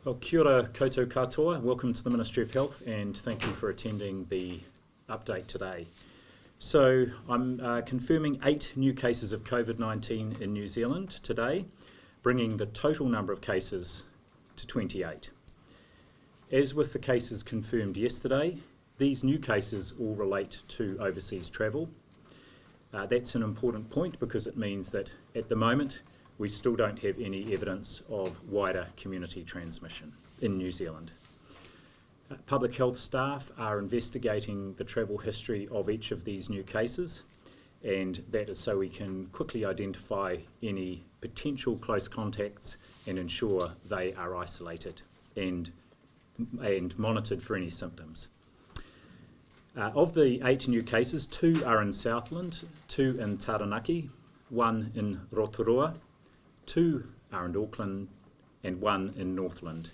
Well, kia ora koutou katoa. Welcome to the Ministry of Health and thank you for attending the update today. So I'm confirming 8 new cases of COVID-19 in New Zealand today, bringing the total number of cases to 28. As with the cases confirmed yesterday, these new cases all relate to overseas travel. That's an important point because it means that at the moment we still don't have any evidence of wider community transmission in New Zealand. Public health staff are investigating the travel history of each of these new cases, and that is so we can quickly identify any potential close contacts and ensure they are isolated and monitored for any symptoms. Of the 8 new cases, 2 are in Southland, 2 in Taranaki, 1 in Rotorua, 2 are in Auckland and 1 in Northland.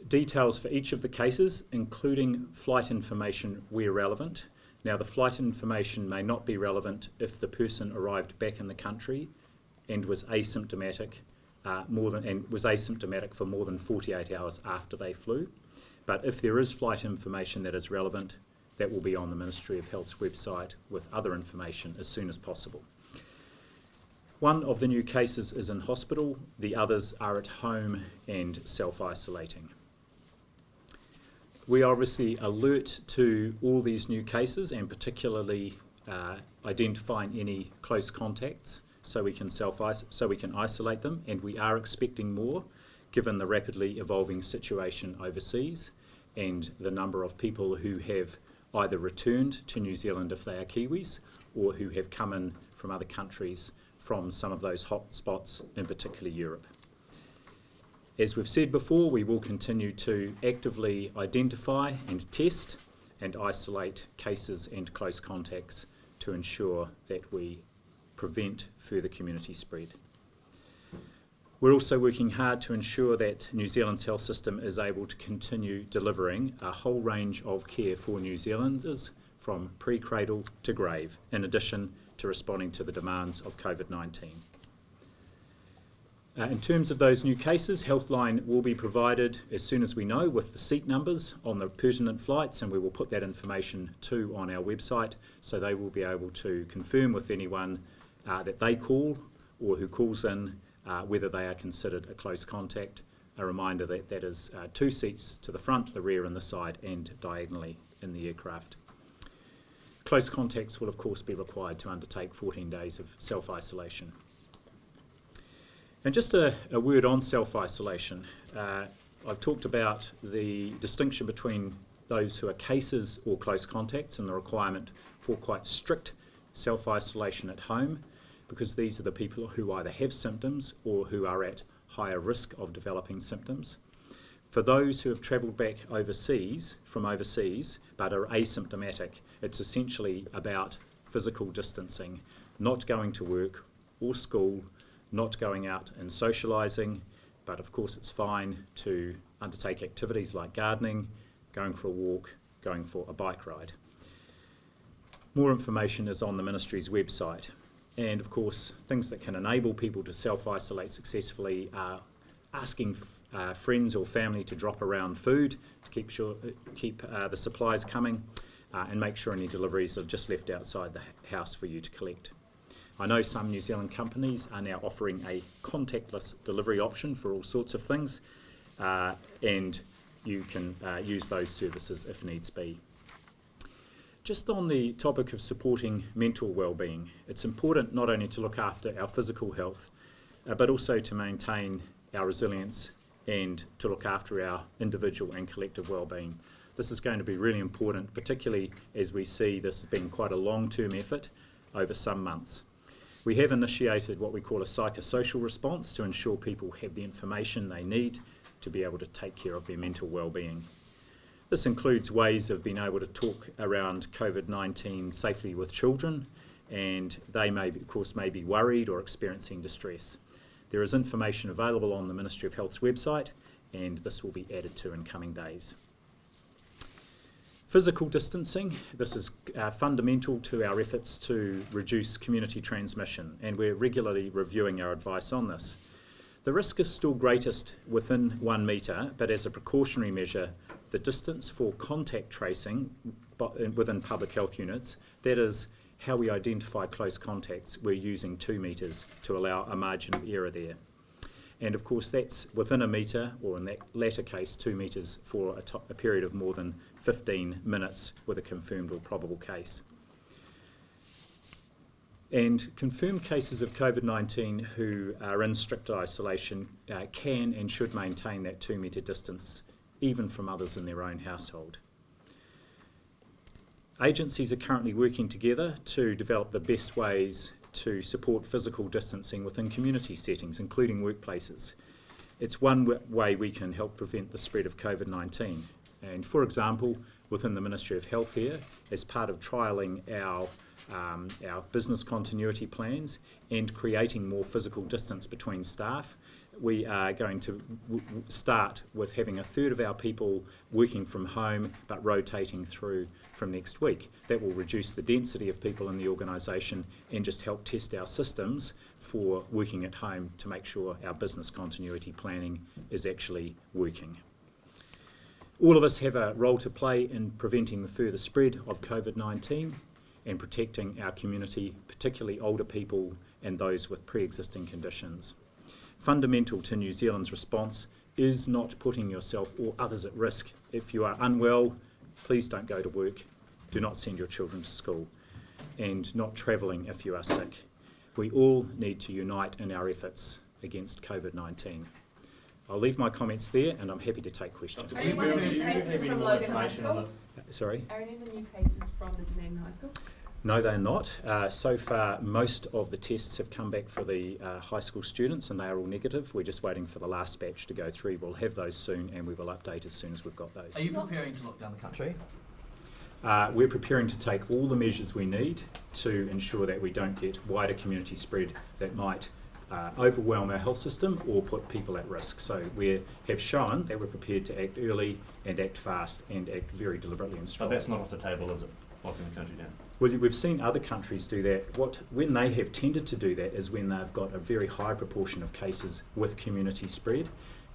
Details for each of the cases, including flight information where relevant. Now, the flight information may not be relevant if the person arrived back in the country and was asymptomatic for more than 48 hours after they flew. But if there is flight information that is relevant, that will be on the Ministry of Health's website with other information as soon as possible. One of the new cases is in hospital, the others are at home and self-isolating. We are obviously alert to all these new cases and particularly identifying any close contacts so we can isolate them, and we are expecting more given the rapidly evolving situation overseas and the number of people who have either returned to New Zealand if they are Kiwis or who have come in from other countries from some of those hot spots, in particular Europe. As we've said before, we will continue to actively identify and test and isolate cases and close contacts to ensure that we prevent further community spread. We're also working hard to ensure that New Zealand's health system is able to continue delivering a whole range of care for New Zealanders from pre-cradle to grave, in addition to responding to the demands of COVID-19. In terms of those new cases, Healthline will be provided as soon as we know with the seat numbers on the pertinent flights, and we will put that information too on our website so they will be able to confirm with anyone that they call or who calls in whether they are considered a close contact. A reminder that that is 2 seats to the front, the rear and the side, and diagonally in the aircraft. Close contacts will of course be required to undertake 14 days of self-isolation. And just a word on self-isolation. I've talked about the distinction between those who are cases or close contacts and the requirement for quite strict self-isolation at home, because these are the people who either have symptoms or who are at higher risk of developing symptoms. For those who have travelled back from overseas but are asymptomatic, it's essentially about physical distancing, not going to work or school, not going out and socialising, but of course it's fine to undertake activities like gardening, going for a walk, going for a bike ride. More information is on the Ministry's website, and of course things that can enable people to self-isolate successfully are asking friends or family to drop around food to keep the supplies coming, and make sure any deliveries are just left outside the house for you to collect. I know some New Zealand companies are now offering a contactless delivery option for all sorts of things, and you can use those services if needs be. Just on the topic of supporting mental well-being, it's important not only to look after our physical health, but also to maintain our resilience and to look after our individual and collective well-being. This is going to be really important, particularly as we see this as being quite a long-term effort over some months. We have initiated what we call a psychosocial response to ensure people have the information they need to be able to take care of their mental well-being. This includes ways of being able to talk around COVID-19 safely with children, and they may be worried or experiencing distress. There is information available on the Ministry of Health's website, and this will be added to in coming days. Physical distancing, this is fundamental to our efforts to reduce community transmission, and we're regularly reviewing our advice on this. The risk is still greatest within 1 metre, but as a precautionary measure, the distance for contact tracing within public health units, that is how we identify close contacts, we're using 2 metres to allow a margin of error there. And of course that's within 1 metre, or in that latter case 2 metres for a period of more than 15 minutes with a confirmed or probable case. And confirmed cases of COVID-19 who are in strict isolation can and should maintain that 2 metre distance, even from others in their own household. Agencies are currently working together to develop the best ways to support physical distancing within community settings, including workplaces. It's one way we can help prevent the spread of COVID-19. And for example, within the Ministry of Health here, as part of trialling our business continuity plans and creating more physical distance between staff, we are going to start with having 1/3 of our people working from home but rotating through from next week. That will reduce the density of people in the organisation and just help test our systems for working at home to make sure our business continuity planning is actually working. All of us have a role to play in preventing the further spread of COVID-19 and protecting our community, particularly older people and those with pre-existing conditions. Fundamental to New Zealand's response is not putting yourself or others at risk. If you are unwell, please don't go to work, do not send your children to school, and not travelling if you are sick. We all need to unite in our efforts against COVID-19. I'll leave my comments there and I'm happy to take questions. Are any of the new cases from Logan High School? Sorry? Are any of the new cases from the Dunedin High School? No, they're not. So far, most of the tests have come back for the high school students and they are all negative. We're just waiting for the last batch to go through. We'll have those soon and we will update as soon as we've got those. Are you preparing to lock down the country? We're preparing to take all the measures we need to ensure that we don't get wider community spread that might overwhelm our health system or put people at risk. So we have shown that we're prepared to act early and act fast and act very deliberately and strongly. But that's not off the table, is it? Locking the country down? Well, we've seen other countries do that. When they have tended to do that is when they've got a very high proportion of cases with community spread.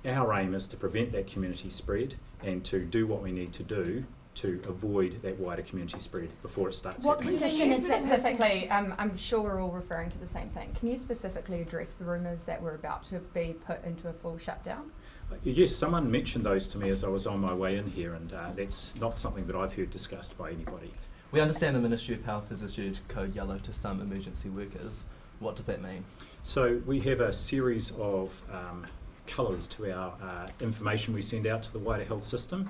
Our aim is to prevent that community spread and to do what we need to do to avoid that wider community spread before it starts What happening. condition is that specifically? I'm sure we're all referring to the same thing. Can you specifically address the rumours that we're about to be put into a full shutdown? Yes, someone mentioned those to me as I was on my way in here, and that's not something that I've heard discussed by anybody. We understand the Ministry of Health has issued code yellow to some emergency workers. What does that mean? So we have a series of colours to our information we send out to the wider health system.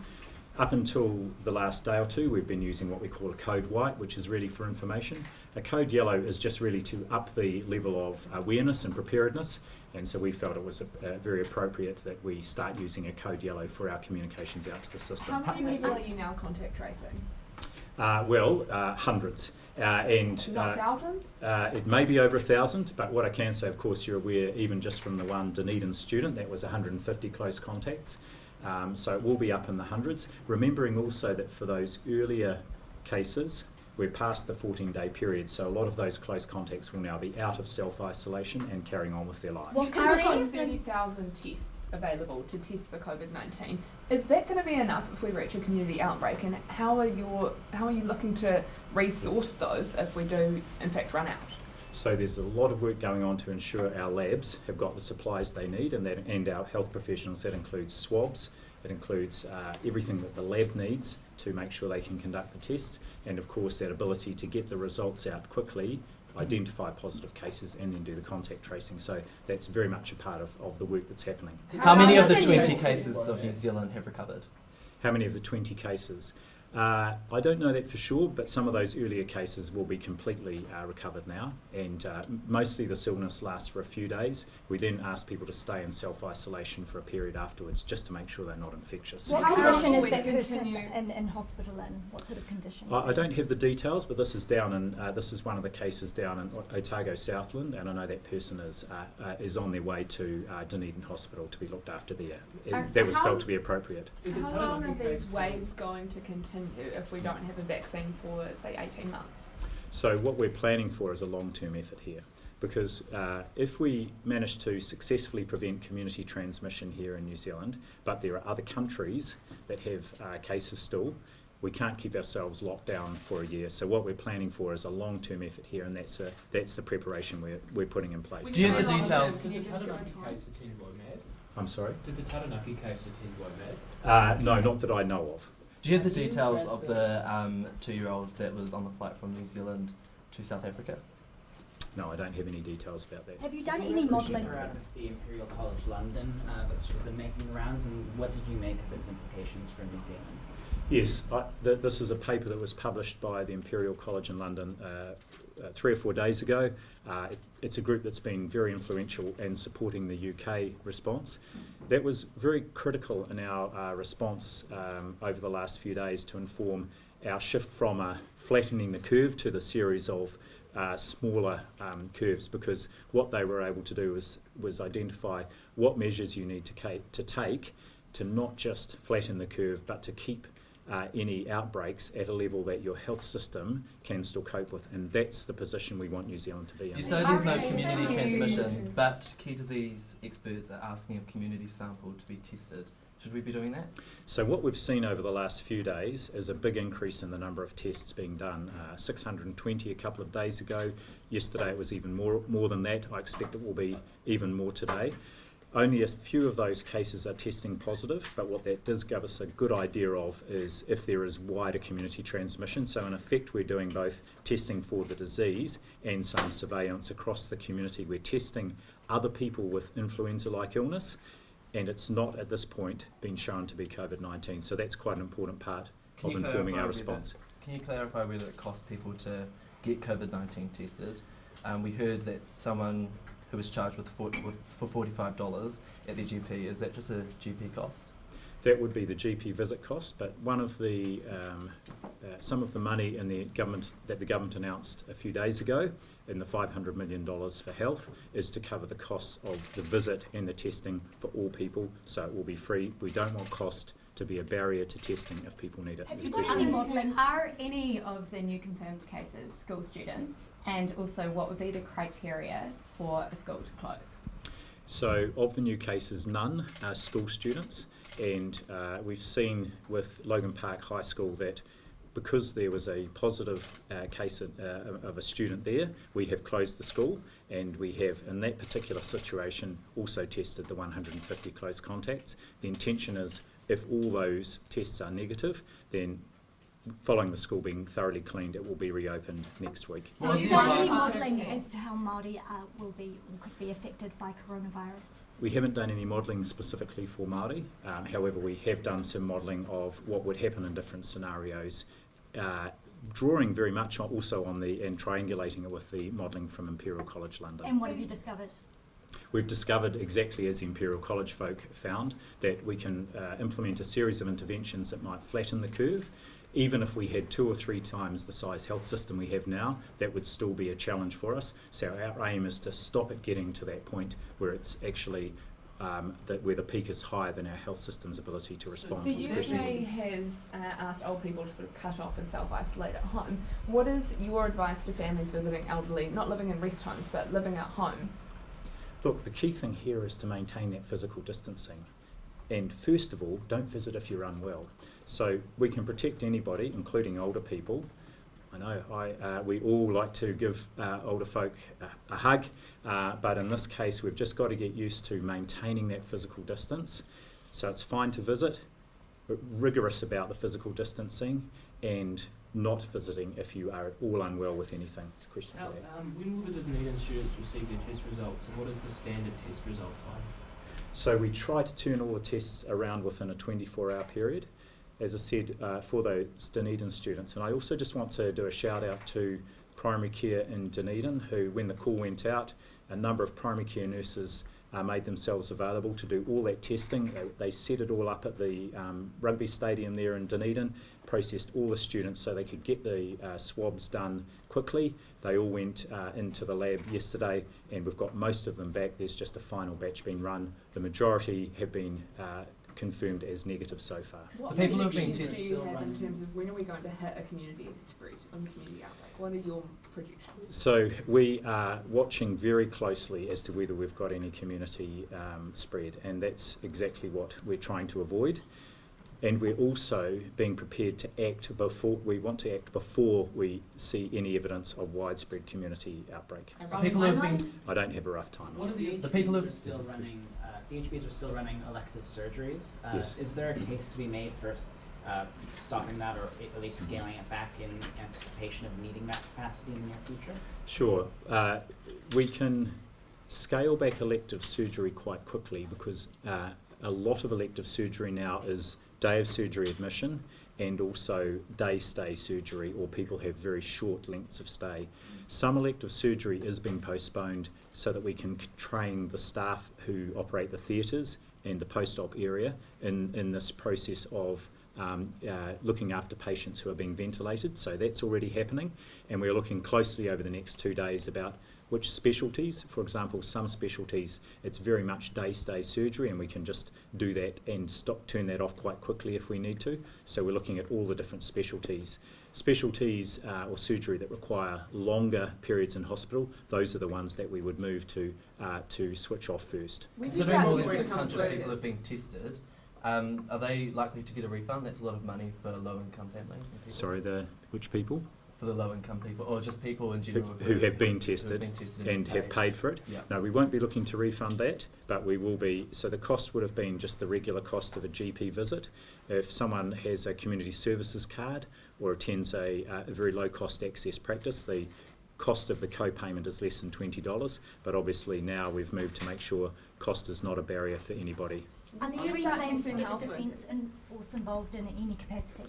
Up until the last day or two, we've been using what we call a code white, which is really for information. A code yellow is just really to up the level of awareness and preparedness, and so we felt it was very appropriate that we start using a code yellow for our communications out to the system. How many people are you now contact tracing? Hundreds. Not thousands? It may be over 1,000, but what I can say, of course, you're aware, even just from the one Dunedin student, that was 150 close contacts. So it will be up in the hundreds. Remembering also that for those earlier cases, we're past the 14-day period, so a lot of those close contacts will now be out of self-isolation and carrying on with their lives. Well, currently 30,000 tests available to test for COVID-19. Is that going to be enough if we reach a community outbreak? And how are you looking to resource those if we do in fact run out? So there's a lot of work going on to ensure our labs have got the supplies they need, and our health professionals. That includes swabs, it includes everything that the lab needs to make sure they can conduct the tests, and of course that ability to get the results out quickly, identify positive cases and then do the contact tracing. So that's very much a part of the work that's happening. How many of the 20 cases of New Zealand have recovered? How many of the 20 cases? I don't know that for sure, but some of those earlier cases will be completely recovered now, and mostly this illness lasts for a few days. We then ask people to stay in self-isolation for a period afterwards just to make sure they're not infectious. What condition is that person in hospital in? What sort of condition? I don't have the details, but this is down in this is one of the cases down in Otago, Southland, and I know that person is on their way to Dunedin Hospital to be looked after there. That was felt to be appropriate. How long are these waves going to continue continue if we don't have a vaccine for, say, 18 months? So what we're planning for is a long-term effort here, because if we manage to successfully prevent community transmission here in New Zealand, but there are other countries that have cases still, we can't keep ourselves locked down for a year. So what we're planning for is a long-term effort here, and that's the preparation we're putting in place. Do you have the details? Did the Taranaki case attend WOMAD? I'm sorry? Did the Taranaki case attend WOMAD? No, not that I know of. Do you have the details of the 2-year-old that was on the flight from New Zealand to South Africa? No, I don't have any details about that. Have you done any modelling? Around with the Imperial College London, that's sort of been making the rounds, and what did you make of its implications for New Zealand? Yes, this is a paper that was published by the Imperial College in London 3 or 4 days ago. It's a group that's been very influential in supporting the UK response. That was very critical in our response over the last few days to inform our shift from flattening the curve to the series of smaller curves, because what they were able to do was identify what measures you need to take to not just flatten the curve, but to keep any outbreaks at a level that your health system can still cope with, and that's the position we want New Zealand to be in. You say there's no community transmission, but key disease experts are asking if community sample to be tested. Should we be doing that? So what we've seen over the last few days is a big increase in the number of tests being done. 620 a couple of days ago. Yesterday it was even more than that. I expect it will be even more today. Only a few of those cases are testing positive, but what that does give us a good idea of is if there is wider community transmission. So in effect, we're doing both testing for the disease and some surveillance across the community. We're testing other people with influenza-like illness, and it's not at this point been shown to be COVID-19. So that's quite an important part of informing our response. Can you clarify whether it costs people to get COVID-19 tested? We heard that someone who was charged for $45 at their GP. Is that just a GP cost? That would be the GP visit cost, but one of the some of the money in the government that the government announced a few days ago, in the $500 million for health, is to cover the costs of the visit and the testing for all people. So it will be free. We don't want cost to be a barrier to testing if people need it. Have you done any modelling? Are any of the new confirmed cases school students, and also what would be the criteria for a school to close? So of the new cases, none are school students, and we've seen with Logan Park High School that because there was a positive case of a student there, we have closed the school, and we have in that particular situation also tested the 150 close contacts. The intention is if all those tests are negative, then following the school being thoroughly cleaned, it will be reopened next week. So have you done any modelling as to how Māori will be or could be affected by coronavirus? We haven't done any modelling specifically for Māori. However, we have done some modelling of what would happen in different scenarios, drawing very much also on and triangulating it with the modelling from Imperial College London. And what have you discovered? We've discovered, exactly as the Imperial College folk found, that we can implement a series of interventions that might flatten the curve. Even if we had 2 or 3 times the size health system we have now, that would still be a challenge for us. So our aim is to stop it getting to that point where it's actually where the peak is higher than our health system's ability to respond. The UK has asked old people to sort of cut off and self-isolate at home. What is your advice to families visiting elderly, not living in rest homes, but living at home? Look, the key thing here is to maintain that physical distancing. And first of all, don't visit if you're unwell. So we can protect anybody, including older people. I know we all like to give older folk a hug, but in this case we've just got to get used to maintaining that physical distance. So it's fine to visit, but rigorous about the physical distancing, and not visiting if you are at all unwell with anything. It's a question for that. When will the Dunedin students receive their test results, and what is the standard test result time? So we try to turn all the tests around within a 24-hour period, as I said, for those Dunedin students. And I also just want to do a shout out to primary care in Dunedin, who, when the call went out, a number of primary care nurses made themselves available to do all that testing. They set it all up at the rugby stadium there in Dunedin, processed all the students so they could get the swabs done quickly. They all went into the lab yesterday, and we've got most of them back. There's just a final batch being run. The majority have been confirmed as negative so far. What The people who have been projections do tested- you have in terms of when are we going to hit a community spread and community outbreak? What are your projections? So we are watching very closely as to whether we've got any community spread, and that's exactly what we're trying to avoid. And we're also being prepared to act before we see any evidence of widespread community outbreak. So people who have been I don't have a rough timeline. What are The people who- are still running, DHBs are still running elective surgeries. Yes. Is there a case to be made for stopping that, or at least scaling it back in anticipation of needing that capacity in the near future? Sure. We can scale back elective surgery quite quickly because a lot of elective surgery now is day of surgery admission and also day stay surgery, or people have very short lengths of stay. Some elective surgery is being postponed so that we can train the staff who operate the theatres and the post-op area in this process of looking after patients who are being ventilated. So that's already happening, and we're looking closely over the next 2 days about which specialties. For example, some specialties it's very much day stay surgery, and we can just do that and turn that off quite quickly if we need to. So we're looking at all the different specialties or surgery that require longer periods in hospital. Those are the ones that we would move to switch off first. When do you Considering start more than testing 600 health people have workers? been tested, are they likely to get a refund? That's a lot of money for low-income families and people. Sorry, which people? For the low-income people, or just people in general Who have been who tested tested and have paid for it. Yeah. No, we won't be looking to refund that, but we will be. So the cost would have been just the regular cost of a GP visit. If someone has a community services card or attends a very low-cost access practice, the cost of the co-payment is less than $20. But obviously now we've moved to make sure cost is not a barrier for anybody. Are there Are you any starting plans to to get help the with Defence Force involved in any capacity?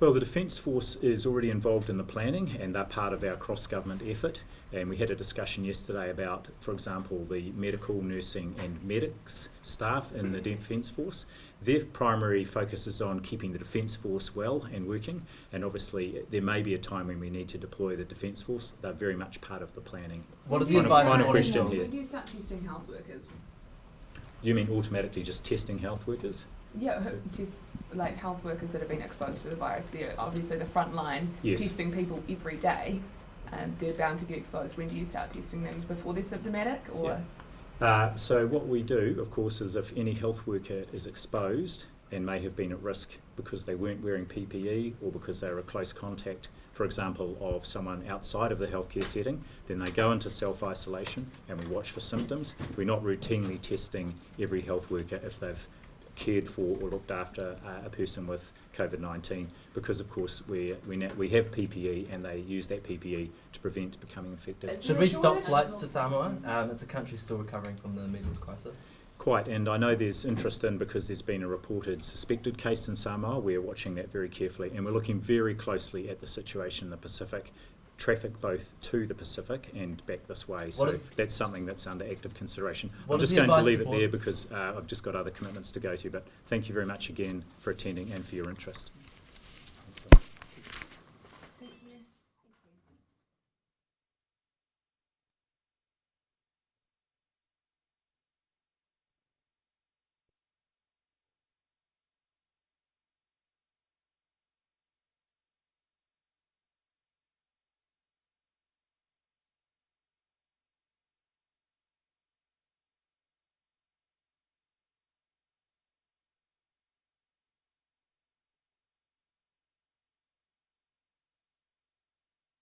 Well, the Defence Force is already involved in the planning, and they're part of our cross-government effort. And we had a discussion yesterday about, for example, the medical, nursing and medics staff in the Defence Force. Their primary focus is on keeping the Defence Force well and working, and obviously there may be a time when we need to deploy the Defence Force. They're very much part of the planning. What is the Final- advice final on question hospitals? here. When do you start testing health workers? You mean automatically just testing health workers? Yeah, like health workers that have been exposed to the virus. They're obviously the front line, Yes. testing people every day, and they're bound to get exposed. When do you start testing them? Before they're symptomatic, or? So what we do, of course, is if any health worker is exposed and may have been at risk because they weren't wearing PPE or because they were a close contact, for example, of someone outside of the healthcare setting, then they go into self-isolation and we watch for symptoms. We're not routinely testing every health worker if they've cared for or looked after a person with COVID-19 because, of course, we have PPE and they use that PPE to prevent becoming infected. Should we stop flights to Samoa? It's a country still recovering from the measles crisis. Quite, and I know there's interest in because there's been a reported suspected case in Samoa. We're watching that very carefully, and we're looking very closely at the situation in the Pacific, traffic both to the Pacific and back this way. So that's something that's under active consideration. I'm just going to leave it there because I've just got other commitments to go to, but thank you very much again for attending and for your interest.